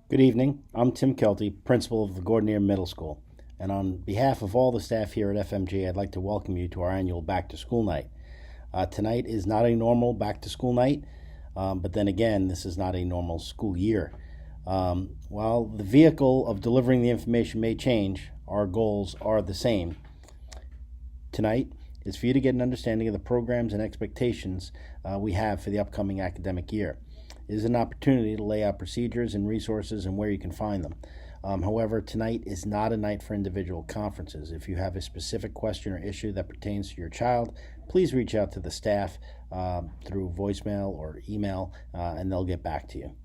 Good evening. I'm Tim Kelty, principal of the Gordonier Middle School. And on behalf of all the staff here at FMG, I'd like to welcome you to our annual Back to School Night. Tonight is not a normal back to school night, but then again, this is not a normal school year. While the vehicle of delivering the information may change, our goals are the same. Tonight is for you to get an understanding of the programs and expectations we have for the upcoming academic year. It is an opportunity to lay out procedures and resources and where you can find them. However, tonight is not a night for individual conferences. If you have a specific question or issue that pertains to your child, please reach out to the staff through voicemail or email, and they'll get back to you.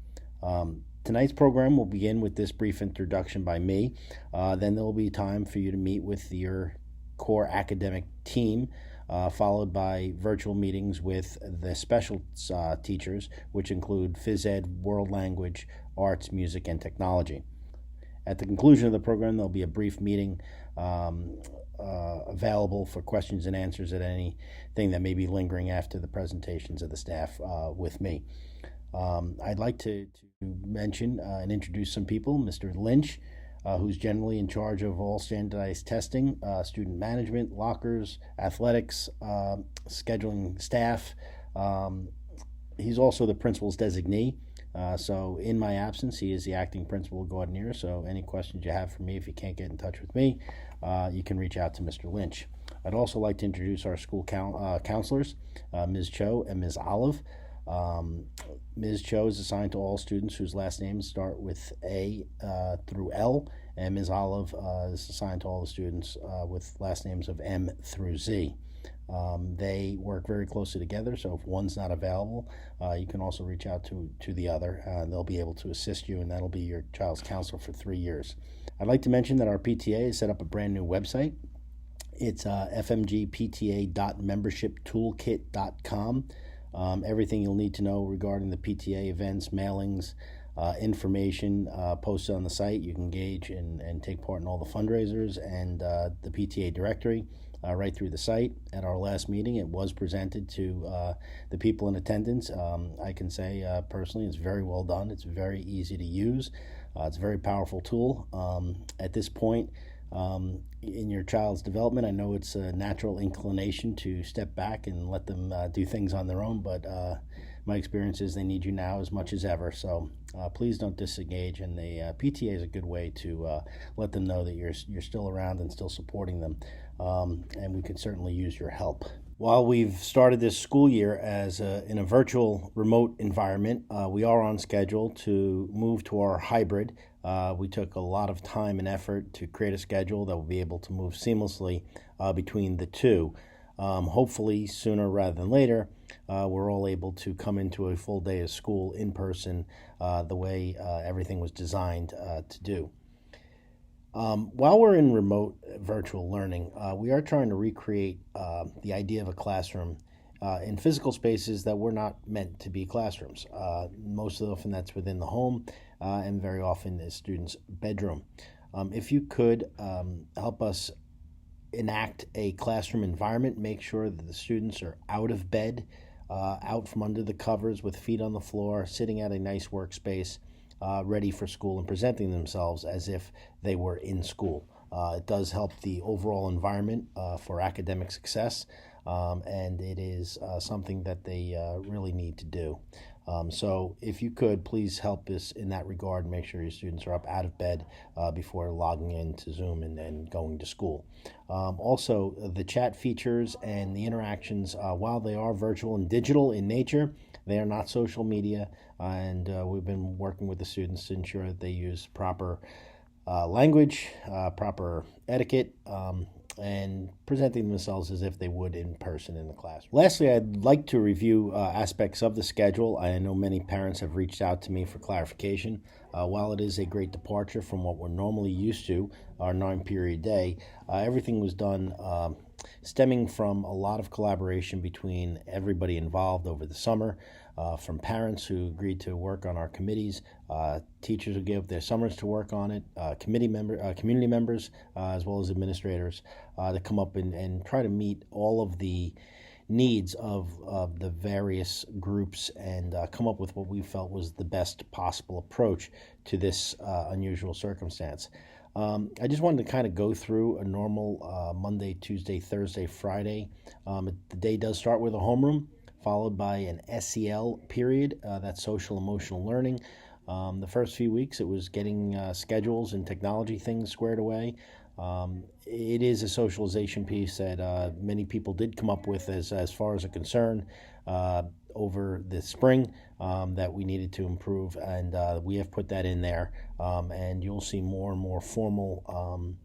Tonight's program will begin with this brief introduction by me. Then there will be time for you to meet with your core academic team, followed by virtual meetings with the special teachers, which include phys ed, world language, arts, music, and technology. At the conclusion of the program, there'll be a brief meeting available for questions and answers at anything that may be lingering after the presentations of the staff with me. I'd like to mention and introduce some people. Mr. Lynch, who's generally in charge of all standardized testing, student management, lockers, athletics, scheduling staff. He's also the principal's designee. So in my absence, he is the acting principal of Gordonier. So any questions you have for me, if you can't get in touch with me, you can reach out to Mr. Lynch. I'd also like to introduce our school counselors, Ms. Cho and Ms. Olive. Ms. Cho is assigned to all students whose last names start with A through L, and Ms. Olive is assigned to all the students with last names of M through Z. They work very closely together, so if one's not available, you can also reach out to the other, and they'll be able to assist you, and that'll be your child's counselor for 3 years. I'd like to mention that our PTA has set up a brand new website. It's fmgpta.membershiptoolkit.com. Everything you'll need to know regarding the PTA events, mailings, information posted on the site. You can engage and take part in all the fundraisers and the PTA directory right through the site. At our last meeting, it was presented to the people in attendance. I can say personally, it's very well done. It's very easy to use. It's a very powerful tool. At this point, in your child's development, I know it's a natural inclination to step back and let them do things on their own, but my experience is they need you now as much as ever. So please don't disengage, and the PTA is a good way to let them know that you're still around and still supporting them, and we can certainly use your help. While we've started this school year in a virtual remote environment, we are on schedule to move to our hybrid. We took a lot of time and effort to create a schedule that will be able to move seamlessly between the two. Hopefully, sooner rather than later, we're all able to come into a full day of school in person the way everything was designed to do. While we're in remote virtual learning, we are trying to recreate the idea of a classroom in physical spaces that were not meant to be classrooms. Most often that's within the home, and very often the student's bedroom. If you could help us enact a classroom environment, make sure that the students are out of bed, out from under the covers with feet on the floor, sitting at a nice workspace, ready for school and presenting themselves as if they were in school. It does help the overall environment for academic success, and it is something that they really need to do. So if you could, please help us in that regard and make sure your students are up out of bed before logging into Zoom and going to school. Also, the chat features and the interactions, while they are virtual and digital in nature, they are not social media, and we've been working with the students to ensure that they use proper language, proper etiquette, and presenting themselves as if they would in person in the classroom. Lastly, I'd like to review aspects of the schedule. I know many parents have reached out to me for clarification. While it is a great departure from what we're normally used to, our 9-period day, everything was done stemming from a lot of collaboration between everybody involved over the summer, from parents who agreed to work on our committees, teachers who gave their summers to work on it, community members, as well as administrators, to come up and try to meet all of the needs of the various groups and come up with what we felt was the best possible approach to this unusual circumstance. I just wanted to kind of go through a normal Monday, Tuesday, Thursday, Friday. The day does start with a homeroom, followed by an SEL period, that's social emotional learning. The first few weeks, it was getting schedules and technology things squared away. It is a socialization piece that many people did come up with as far as a concern over the spring that we needed to improve, and we have put that in there, and you'll see more and more formal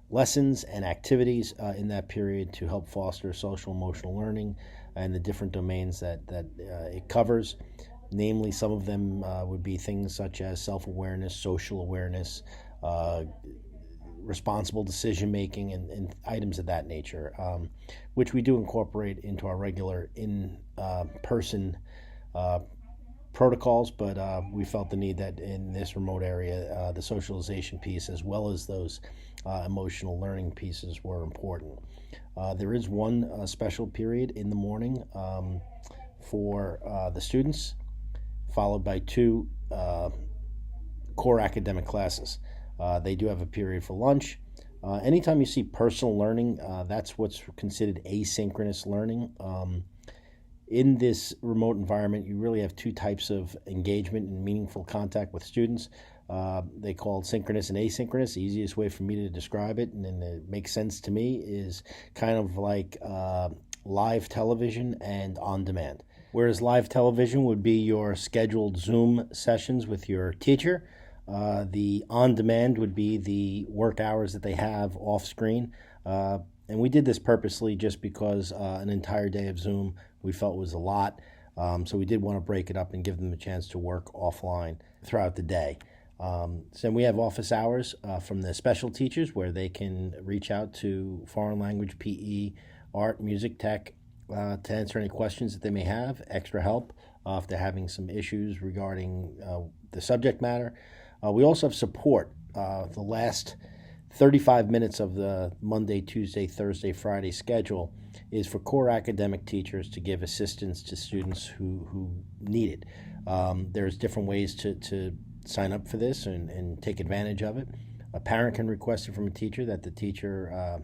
lessons and activities in that period to help foster social emotional learning and the different domains that it covers. Namely, some of them would be things such as self-awareness, social awareness, responsible decision making, and items of that nature, which we do incorporate into our regular in-person protocols, but we felt the need that in this remote area, the socialization piece as well as those emotional learning pieces were important. There is one special period in the morning for the students, followed by two core academic classes. They do have a period for lunch. Anytime you see personal learning, that's what's considered asynchronous learning. In this remote environment, you really have two types of engagement and meaningful contact with students. They call it synchronous and asynchronous. The easiest way for me to describe it, and it makes sense to me, is kind of like live television and on demand. Whereas live television would be your scheduled Zoom sessions with your teacher, the on-demand would be the work hours that they have off-screen. And we did this purposely just because an entire day of Zoom we felt was a lot. So we did want to break it up and give them a chance to work offline throughout the day. So we have office hours from the special teachers where they can reach out to foreign language, PE, art, music, tech, to answer any questions that they may have, extra help if they're having some issues regarding the subject matter. We also have support. The last 35 minutes of the Monday, Tuesday, Thursday, Friday schedule is for core academic teachers to give assistance to students who need it. There's different ways to sign up for this and take advantage of it. A parent can request it from a teacher that the teacher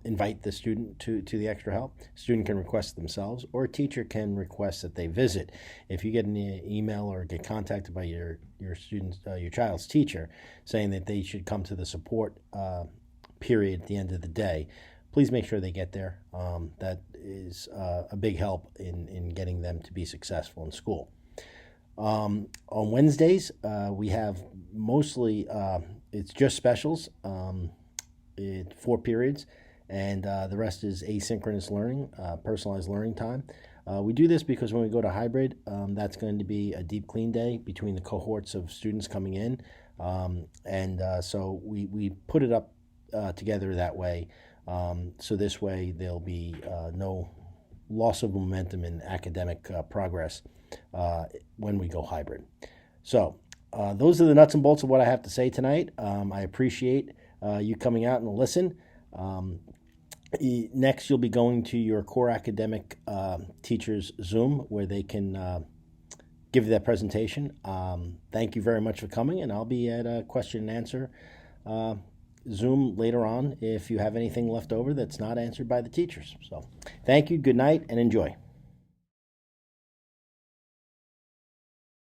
invite the student to the extra help. Student can request it themselves, or a teacher can request that they visit. If you get an email or get contacted by your student's your child's teacher saying that they should come to the support period at the end of the day, please make sure they get there. That is a big help in getting them to be successful in school. On Wednesdays, we have mostly, it's just specials, 4 periods, and the rest is asynchronous learning, personalized learning time. We do this because when we go to hybrid, that's going to be a deep clean day between the cohorts of students coming in, so we put it up together that way. So this way there'll be no loss of momentum in academic progress when we go hybrid. So those are the nuts and bolts of what I have to say tonight. I appreciate you coming out and listen. Next, you'll be going to your core academic teachers Zoom where they can give you that presentation. Thank you very much for coming, and I'll be at a question and answer Zoom later on if you have anything left over that's not answered by the teachers. So thank you, good night, and enjoy.